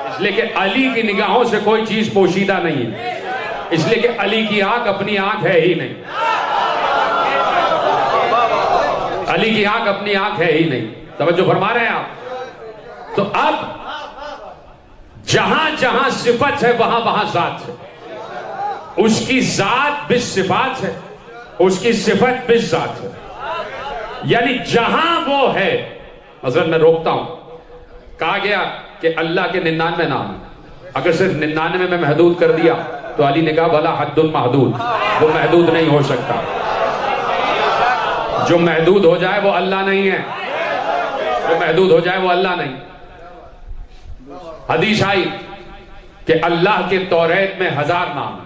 इसलिए कि अली की निगाहों से कोई चीज पोशीदा नहीं है, इसलिए कि अली की आंख अपनी आंख है ही नहीं। अली की आंख अपनी आंख है ही नहीं। तवज्जो फरमा रहे हैं आप। तो अब जहां जहां सिफत है वहां वहां जात है, उसकी जात बिस सिफात है, उसकी सिफत बिस जात है। यानी जहां वो है, मसलन मैं रोकता हूं, कहा गया कि अल्लाह के 99 नाम, अगर सिर्फ 99 में महदूद कर दिया तो अली ने कहा भला हद्दुल महदूद, वो महदूद नहीं हो सकता। जो महदूद हो जाए वो अल्लाह नहीं है, जो महदूद हो जाए वो अल्लाह नहीं। हदीस आई कि अल्लाह के तौरात में 1000 नाम है,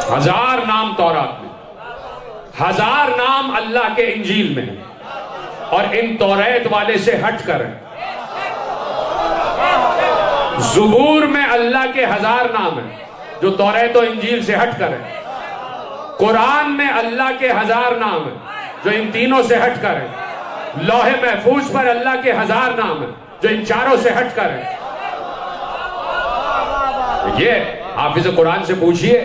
1000 नाम तौरात में, 1000 नाम अल्लाह के इंजील में है, और इन तौरात वाले से हट कर है। ज़ुबूर में अल्लाह के 1000 नाम है जो तौरात और इंजील से हट कर है। कुरान में अल्लाह के 1000 नाम है जो इन तीनों से हट कर है। लौहे महफूज पर अल्लाह के 1000 नाम है जो इन चारों से हट कर है। ये हाफिज कुरान से पूछिए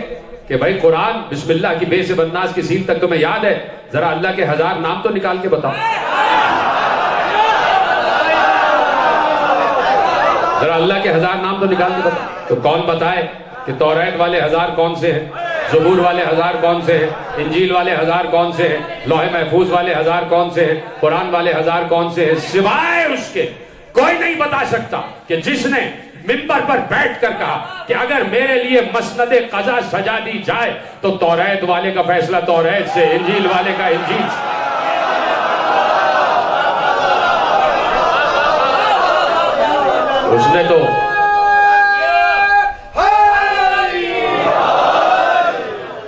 कि भाई कुरान बिस्मिल्लाह की बे से बन्नास की सीन तक तुम्हें याद है, जरा अल्लाह के 1000 नाम तो निकाल के बताओ, जरा अल्लाह के 1000 नाम तो निकाल के बताओ। तो कौन बताए कि तौरात वाले 1000 कौन से हैं, ज़बूर वाले 1000 कौन से हैं, इंजील वाले 1000 कौन से हैं, लौहे महफूज वाले 1000 कौन से हैं, कुरान वाले 1000 कौन से हैं। सिवाय उसके कोई नहीं बता सकता कि जिसने मिंबर पर बैठकर कहा कि अगर मेरे लिए मसनदे कज़ा सजा दी जाए तो तौरात वाले का फैसला तौरात से, इंजील वाले का इंजील से।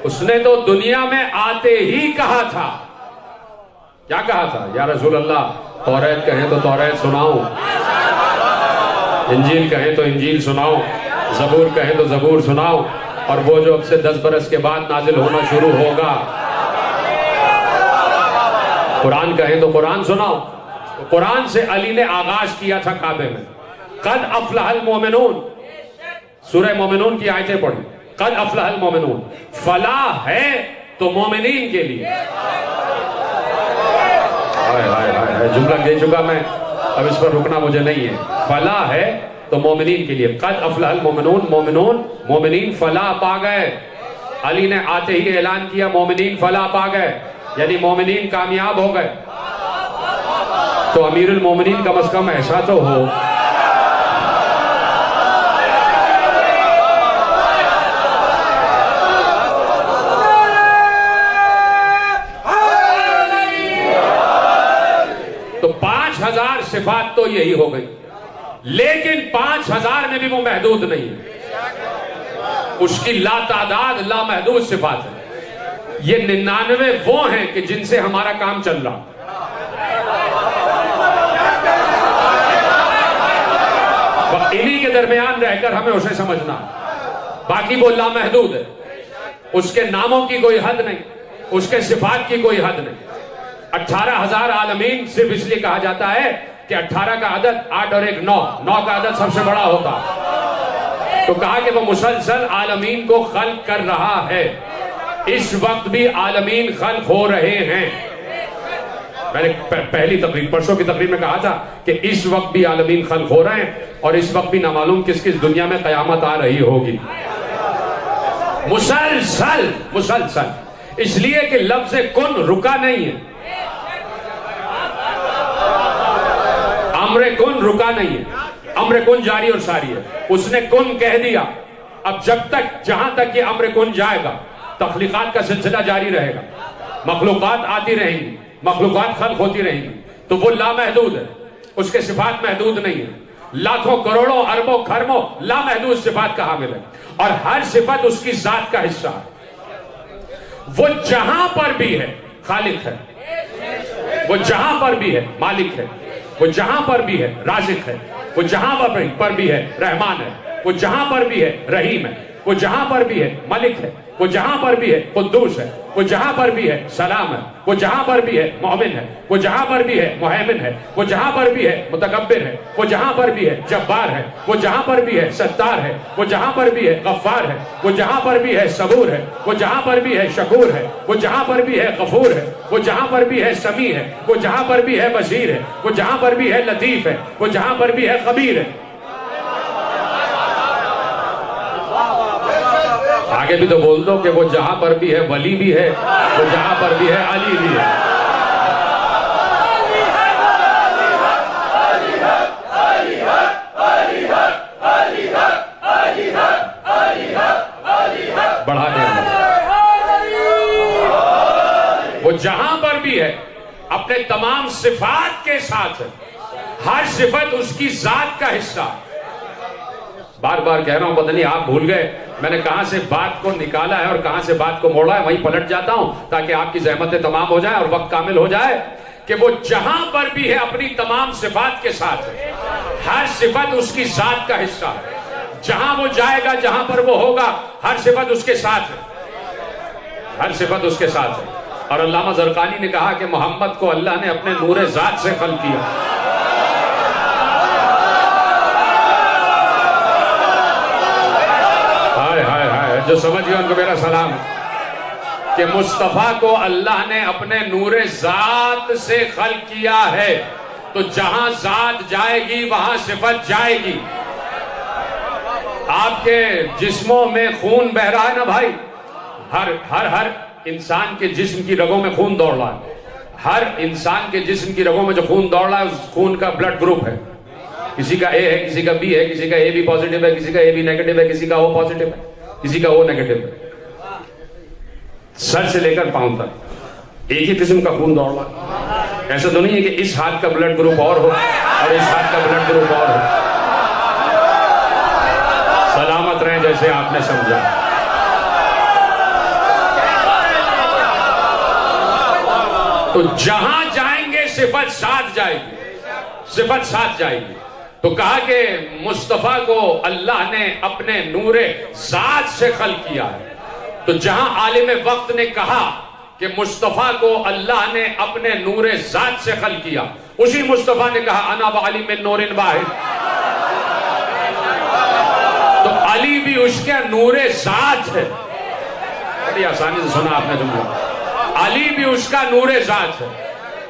उसने तो दुनिया में आते ही कहा था, क्या कहा था, या रसूल अल्लाह तौरात कहे तो तौरात सुनाओ, इंजील कहे तो इंजील सुनाओ, ज़बूर कहे तो ज़बूर सुनाओ, और वो जो अब से 10 बरस के बाद नाजिल होना शुरू होगा, कुरान कहे तो कुरान सुनाओ। तो कुरान से अली ने आगाज किया था काबे में, कद अफलहल मोमिनून, सूरह मोमिनून की आयतें पढ़ी, कद अफलहल मोमिनून, फलाह है तो मोमिनीन के लिए। हाय हाय हाय, जुमला दे चुका मैं, अब इस पर रुकना मुझे नहीं है। फलाह है तो मोमिनीन के लिए, कद अफलहल मोमिनून, मोमिनून मोमिनीन फलाह पा गए। अली ने आते ही ऐलान किया मोमिनीन फलाह पा गए, यानी मोमिनीन कामयाब हो गए। तो अमीरुल मोमिनीन कम से कम ऐसा तो हो। 5000 सिफात तो यही हो गई, लेकिन 5000 में भी वो महदूद नहीं है, उसकी लातादाद लामहदूद सिफात है। ये 99 वो हैं कि जिनसे हमारा काम चल रहा। इन्हीं के दरमियान रहकर हमें उसे समझना, बाकी वो लामहदूद है, उसके नामों की कोई हद नहीं, उसके सिफात की कोई हद नहीं। 18,000 आलमीन सिर्फ इसलिए कहा जाता है कि 18 का अदद 8 और 1 9 का अदद सबसे बड़ा होता है। तो कहा कि वो मुसलसल आलमीन को खल्क कर रहा है। इस वक्त भी आलमीन खल्क हो रहे हैं। मैंने पहली तकरीर, परसों की तकरीर में कहा था कि इस वक्त भी आलमीन खल्क हो रहे हैं और इस वक्त भी ना मालूम किस किस दुनिया में कयामत आ रही होगी। मुसलसल मुसलसल, इसलिए कि लफ्ज़ कुन रुका नहीं है, अम्र कुन रुका नहीं है, अम्र कुन जारी और सारी है। उसने कुन कह दिया, अब जब तक जहां तक ये अम्र कुन जाएगा तख्लीकात का सिलसिला जारी रहेगा, मखलूकात आती रहेंगी, मखलूकात खल्क होती रहेंगी। तो वो लामहदूद है, उसके सिफात महदूद नहीं है। लाखों करोड़ों अरबों खरबों लामहदूद सिफात का हामिल है और हर सिफत उसकी जात का हिस्सा है। वो जहां पर भी है खालिक है, वो जहां पर भी है मालिक है, वो जहां पर भी है राज़िक है, वो जहां पर भी है रहमान है, वो जहां पर भी है रहीम है, वो जहां पर भी है मलिक है, वो जहां पर भी है कुद्दूस है, वो जहां पर भी है सलाम है, वो जहां पर भी है मोमिन है, वो जहां पर भी है मुहैमिन है, वो जहां पर भी है मुतकब्बिर है, वो जहां पर भी है जब्बार है, वो जहां पर भी है सत्तार है, वो जहां पर भी है गफ्फार है, वो जहां पर भी है सबूर है, वो जहां पर भी है शकूर है, वो जहां पर भी है गफूर है, वो जहां पर भी है समी है, वो जहां पर भी है बसीर है, वो जहां पर भी है लतीफ है, वो जहां पर भी है खबीर है। आगे भी तो बोल दो कि वो जहां पर भी है वली भी है, वो जहां पर भी है अली भी है। बढ़ा दे, वो जहां पर भी है अपने तमाम सिफात के साथ है, हर सिफत उसकी जात का हिस्सा। बार बार कह रहा हूं, पता नहीं आप भूल गए मैंने कहां से बात को निकाला है और कहां से बात को मोड़ा है, वहीं पलट जाता हूं ताकि आपकी ज़हमतें तमाम हो जाए और वक्त कामिल हो जाए कि वो जहां पर भी है अपनी तमाम सिफात के साथ है, हर सिफत उसकी जात का हिस्सा है। जहां वो जाएगा, जहां पर वो होगा, हर सिफत उसके साथ है, हर सिफत उसके साथ है। और अल्लामा ज़रक़ानी ने कहा कि मोहम्मद को अल्लाह ने अपने नूरे ज़ात से खल्क़ किया। जो समझ गए उनको मेरा सलाम कि मुस्तफा को अल्लाह ने अपने नूरे जात से खल्क किया है। तो जहां जात जाएगी वहां सिफत जाएगी। आपके जिस्मों में खून बह रहा है ना भाई, हर हर हर इंसान के जिस्म की रगों में खून दौड़ रहा है। हर इंसान के जिस्म की रगों में जो खून दौड़ रहा है उस खून का ब्लड ग्रुप है, किसी का ए है, किसी का बी है, किसी का ए बी पॉजिटिव है, किसी का ए बी नेगेटिव है, किसी का ओ पॉजिटिव है, किसी का ओ नेगेटिव है। सर से लेकर पांव तक एक ही किस्म का खून दौड़ रहा। ऐसा तो नहीं है कि इस हाथ का ब्लड ग्रुप और हो और इस हाथ का ब्लड ग्रुप और हो। सलामत रहें जैसे आपने समझा। तो जहां जाएंगे सिफत साथ जाएगी, सिफत साथ जाएगी। तो कहा कि मुस्तफा को अल्लाह ने अपने नूरे जात से खल्क किया है। तो जहां आलिम वक्त ने कहा कि मुस्तफा को अल्लाह ने अपने नूरे जात से खल्क किया, उसी मुस्तफा ने कहा अना व अली मिन नूरिन वाहिद। तो अली भी उसके नूरे जात है। बड़ी आसानी से सुना आपने जुमला। अली भी उसका नूरे जात है।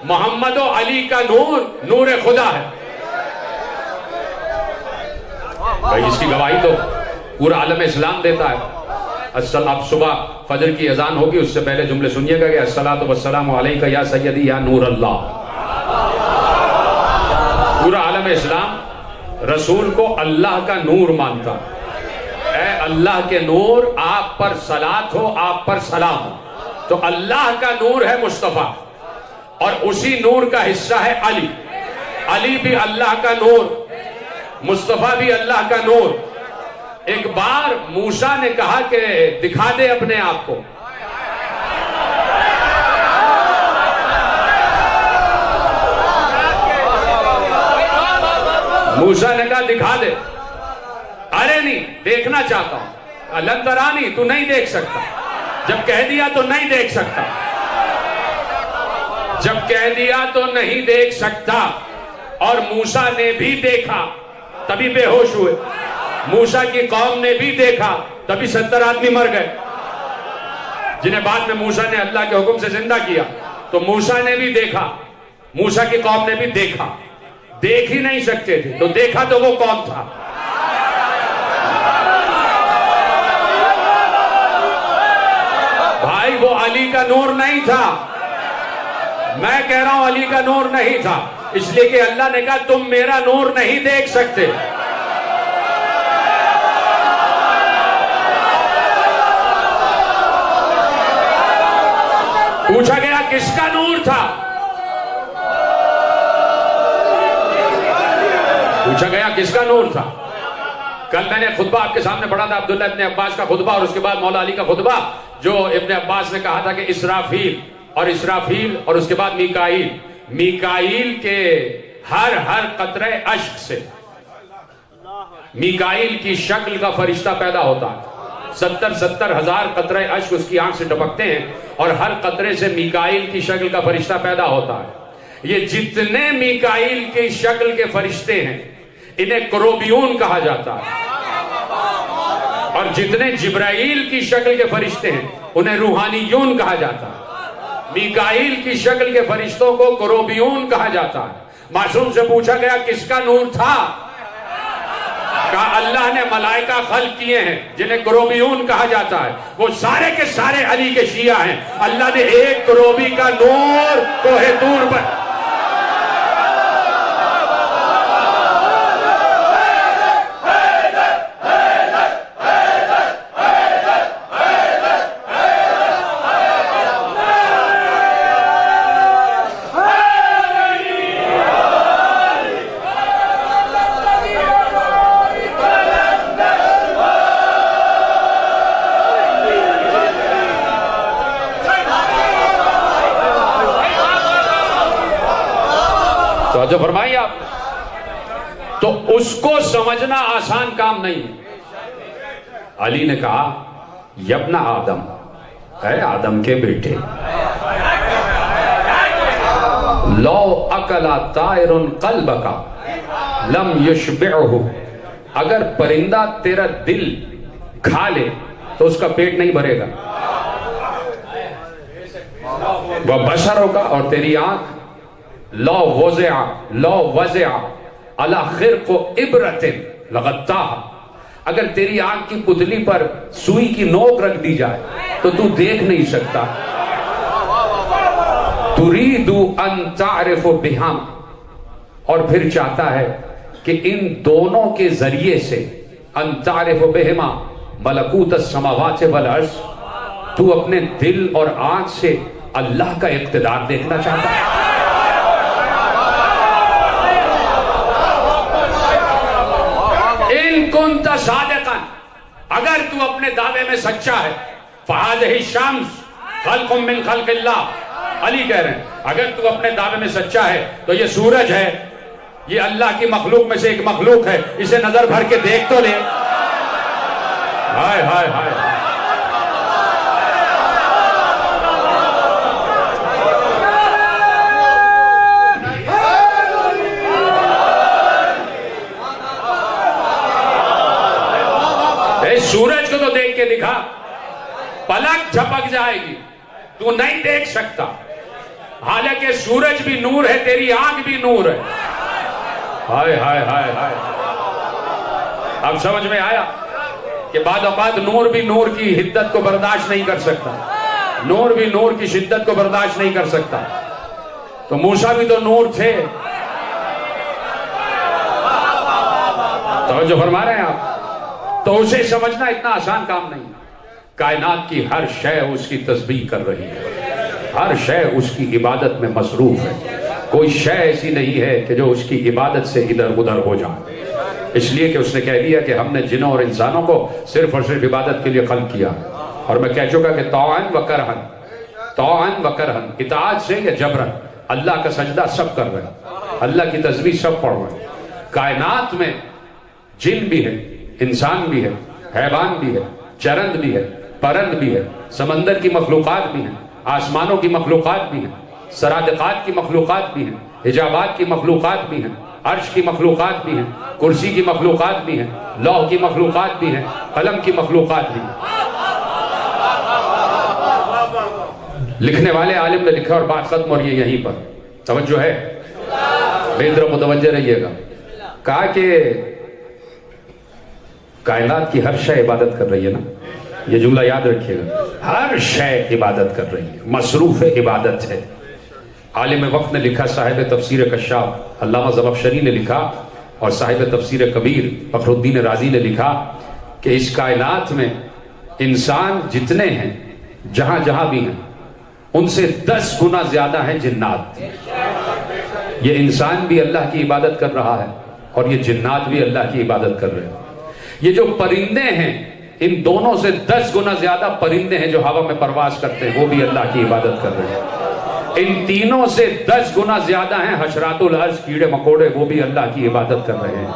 मोहम्मद और अली का नूर नूरे खुदा है। भाई इसकी गवाही तो पूरा आलम इस्लाम देता है। अब सुबह फजर की अजान होगी, उससे पहले जुमले सुनिएगा कि अस्सलातु वस्सलामु अलैका या सय्यदी या नूर अल्लाह। पूरा आलम इस्लाम रसूल को अल्लाह का नूर मानता है। अल्लाह के नूर, आप पर सलात हो, आप पर सलाम हो। तो अल्लाह का नूर है मुस्तफा और उसी नूर का हिस्सा है अली। अली भी अल्लाह का नूर, मुस्तफा भी अल्लाह का नूर। एक बार मूसा ने कहा कि दिखा दे अपने आप को। मूसा ने कहा दिखा दे। अरे नहीं, देखना चाहता हूं। लन तरानी, तू नहीं देख सकता। जब कह दिया तो नहीं देख सकता, जब कह दिया तो नहीं देख सकता। और मूसा ने भी देखा, तभी बेहोश हुए। मूसा की कौम ने भी देखा, तभी 70 आदमी मर गए, जिन्हें बाद में मूसा ने अल्लाह के हुक्म से जिंदा किया। तो मूसा ने भी देखा, मूसा की कौम ने भी देखा। देख ही नहीं सकते थे, तो देखा तो वो कौन था? भाई वो अली का नूर नहीं था। मैं कह रहा हूं अली का नूर नहीं था, इसलिए कि अल्लाह ने कहा तुम मेरा नूर नहीं देख सकते। पूछा गया किसका नूर था? पूछा गया किसका नूर था? कल मैंने खुतबा आपके सामने पढ़ा था, अब्दुल्ला इब्ने अब्बास का खुतबा, और उसके बाद मौला अली का खुतबा, जो इब्ने अब्बास ने कहा था कि इसराफील और उसके बाद मीकाईल के हर कतरे अश्क से मीकाईल की शक्ल का फरिश्ता पैदा होता है। 70 हजार कतरे अश्क उसकी आंख से टपकते हैं, और हर कतरे से मीकाईल की शक्ल का फरिश्ता पैदा होता है। ये जितने मीकाईल की शक्ल के फरिश्ते हैं, इन्हें करोबियून कहा जाता है, और जितने जिब्राइल की शक्ल के फरिश्ते हैं, उन्हें रूहानियून कहा जाता है। मीकाईल की शक्ल के फरिश्तों को करोबियून कहा जाता है। मासूम से पूछा गया किसका नूर था? कहा अल्लाह ने मलाइका खल्क किए हैं जिन्हें करोबियून कहा जाता है। वो सारे के सारे अली के शिया हैं। अल्लाह ने एक करोबी का नूर कोहे तूर पर जो फरमाइए आप, तो उसको समझना आसान काम नहीं है। अली ने कहा यब्ना आदम, है आदम के बेटे, लो अकला तायरुन कल्बका लम युशबिअहु, अगर परिंदा तेरा दिल खा ले तो उसका पेट नहीं भरेगा। वह बशर होगा, और तेरी आंख लो वज़िआ अला खिरक़ इब्रतिन लगत्ताहा, अगर तेरी आंख की पुतली पर सुई की नोक रख दी जाए तो तू देख नहीं सकता। तुरीदु अन तारिफु बिहम, और फिर चाहता है कि इन दोनों के जरिए से अन तारिफु बिहिमा मलकूत अस्समावाति वल अर्ज़, तू अपने दिल और आंख से अल्लाह का इक़्तिदार देखना चाहता है। कुंता सादिक़न, अगर तू अपने दावे में सच्चा है, फ़हाज़िही शम्स ख़ल्क़ुम मिन ख़ल्क़िल्लाह, अली कह रहे हैं अगर तू अपने दावे में सच्चा है तो ये सूरज है, ये अल्लाह की मखलूक में से एक मखलूक है, इसे नजर भर के देख तो ले। हाय हाय हाय, सूरज को तो देख के दिखा, पलक झपक जाएगी, तू नहीं देख सकता। हालांकि सूरज भी नूर है, तेरी आंख भी नूर है। हाय हाय हाय हाय, अब समझ में आया कि बाद औकात नूर भी नूर की हिद्दत को बर्दाश्त नहीं कर सकता, नूर भी नूर की शिद्दत को बर्दाश्त नहीं कर सकता। तो मूसा भी तो नूर थे। तो जो फरमा रहे हैं आप, तो उसे समझना इतना आसान काम नहीं। कायनात की हर शय उसकी तस्बीह कर रही है, हर शय उसकी इबादत में मसरूफ है। कोई शय ऐसी नहीं है कि जो उसकी इबादत से इधर उधर हो जाए, इसलिए कि उसने कह दिया कि हमने जिनों और इंसानों को सिर्फ और सिर्फ इबादत के लिए खल्क किया। और मैं कह चुका कि तौअन व करहन, तौअन व करहन, इताअत से या जबरन, अल्लाह का सजदा सब कर रहे हैं, अल्लाह की तस्बीह सब पढ़ रहे हैं। कायनात में जिन भी है, इंसान भी है, हैवान भी है, चरंद भी है, परंद भी है, समंदर की मखलूकात भी हैं, आसमानों की मखलूकात भी हैं, सरादिकात की मखलूकात भी हैं, हिजाबात की मखलूकात भी हैं, अर्श की मखलूकात भी हैं, कुर्सी की मखलूकात भी हैं, लौह की मखलूकात भी हैं, कलम की मखलूकात भी हैं। लिखने वाले आलिम ने लिखा और बात खत्म, और ये यहीं पर तवज्जो है, बेहतर मुतवज्जह रहिएगा। कहा कि कायनात की हर शय इबादत कर रही है ना, ये जुमला याद रखिएगा, हर शय इबादत कर रही है, मसरूफ इबादत है। आलिम वक्त ने लिखा, साहिब तफसीर कश्शाफ अल्लामा ज़मख़शरी ने लिखा, और साहिब तफसीर कबीर फखरुद्दीन राजी ने लिखा कि इस कायनात में इंसान जितने हैं, जहां जहां भी हैं, उनसे 10 गुना ज्यादा है जिन्नात। ये इंसान भी अल्लाह की इबादत कर रहा है और ये जिन्नात भी अल्लाह की इबादत कर रहे हैं। ये जो परिंदे हैं, इन दोनों से 10 गुना ज्यादा परिंदे हैं जो हवा में परवाज करते हैं, वो भी अल्लाह की इबादत कर रहे हैं। इन तीनों से 10 गुना ज्यादा हैं हशरातुल अर्श, कीड़े मकोड़े, वो भी अल्लाह की इबादत कर रहे हैं।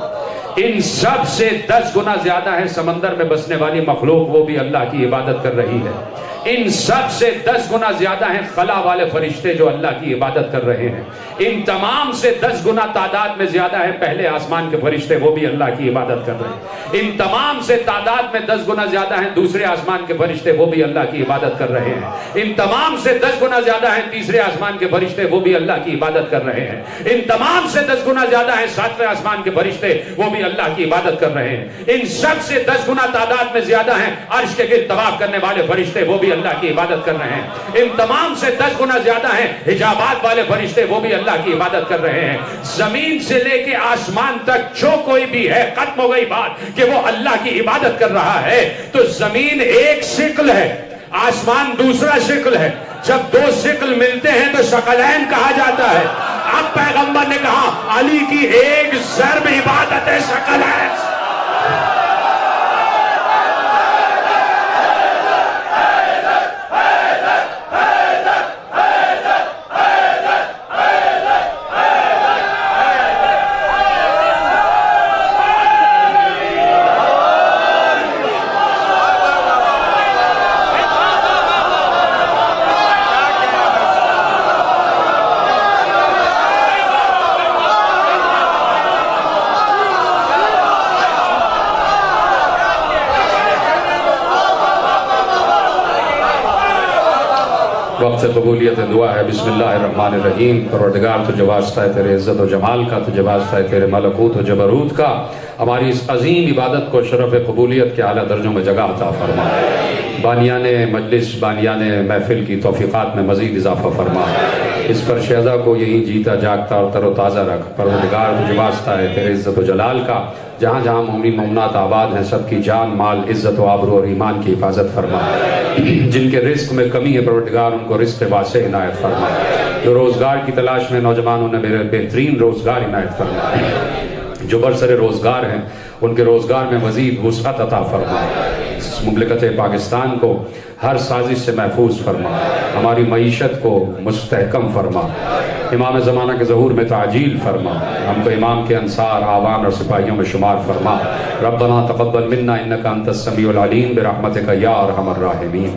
इन सब से 10 गुना ज्यादा है समंदर में बसने वाली मखलूक, वो भी अल्लाह की इबादत कर रही है। इन सब से 10 गुना ज्यादा हैं खला वाले फरिश्ते जो अल्लाह की इबादत कर रहे हैं। इन तमाम से 10 गुना तादाद में ज्यादा है पहले आसमान के फरिश्ते, वो भी अल्लाह की इबादत कर रहे हैं। इन तमाम से तादाद में 10 गुना ज्यादा हैं दूसरे आसमान के फरिश्ते, वो भी अल्लाह की इबादत कर रहे हैं। इन तमाम से 10 गुना ज्यादा हैं तीसरे आसमान के फरिश्ते, वो भी अल्लाह की इबादत कर रहे हैं। इन तमाम से 10 गुना ज्यादा हैं 7वें आसमान के फरिश्ते, वो भी अल्लाह की इबादत कर रहे हैं। इन सब से 10 गुना तादाद में ज्यादा हैं अर्श के गिर्द तवाफ करने वाले फरिश्ते, वो भी अल्लाह की इबादत कर रहे हैं। इन तमाम से 10 गुना ज्यादा हैं हिजाबात वाले फरिश्ते, वो भी अल्लाह की इबादत कर रहे हैं। जमीन से लेके आसमान तक जो कोई भी है, खत्म हो गई बात कि वो अल्लाह की इबादत कर रहा है। तो जमीन एक शिक्ल है, आसमान दूसरा शिक्ल है। जब 2 शिक्ल मिलते हैं तो शकलैन कहा जाता है। अब पैगंबर ने कहा अली की एक ज़र्ब इबादत है शकलैन। वक्त से कबूलियत दुआ है। बिस्मिल्लाहिर्रहमानिर्रहीम। परवरदिगार तुझे वास्ता है तेरे इज़्ज़त और जमाल का, तुझे वास्ता है तेरे मलकूत और जबरूत का, हमारी इस अजीम इबादत को शरफ कबूलियत के आला दर्जों में जगह अता फरमा। बानियाने मजलिस, बानियाने महफिल की तौफीक़ात में मज़ीद इजाफा फरमा। इस पर शहज़ा को यही जीता जागता और तरोताज़ा रख। परवरदिगार तुझे वास्ता है तेरे इज़्ज़त और जलाल का, जहाँ जहाँ मोमिन मोमिनात आबाद हैं सबकी जान माल इज़्ज़त व आबरू और ईमान की हिफाजत फरमा। जिनके रिस्क में कमी है परवरदिगार उनको रिस्क वासे इनायत फरमा। जो रोज़गार की तलाश में नौजवानों ने मेरे बेहतरीन रोज़गार इनायत फरमा। जो बरसरे रोज़गार हैं उनके रोज़गार में मज़ीद वुसअत अता फरमा। इस मुमलिकत पाकिस्तान को हर साजिश से महफूज फरमा। हमारी मईशत को मुस्तहकम फरमा। इमाम ज़माना के ज़हूर में ताजील फरमा। हमको इमाम के अंसार, आवान और सिपाहियों में शुमार फरमा। रब्बना तक़ब्बल मिन्ना इन्नका अंतस समीउल अलीम बिरहमतिका या अरहमर राहिमीन।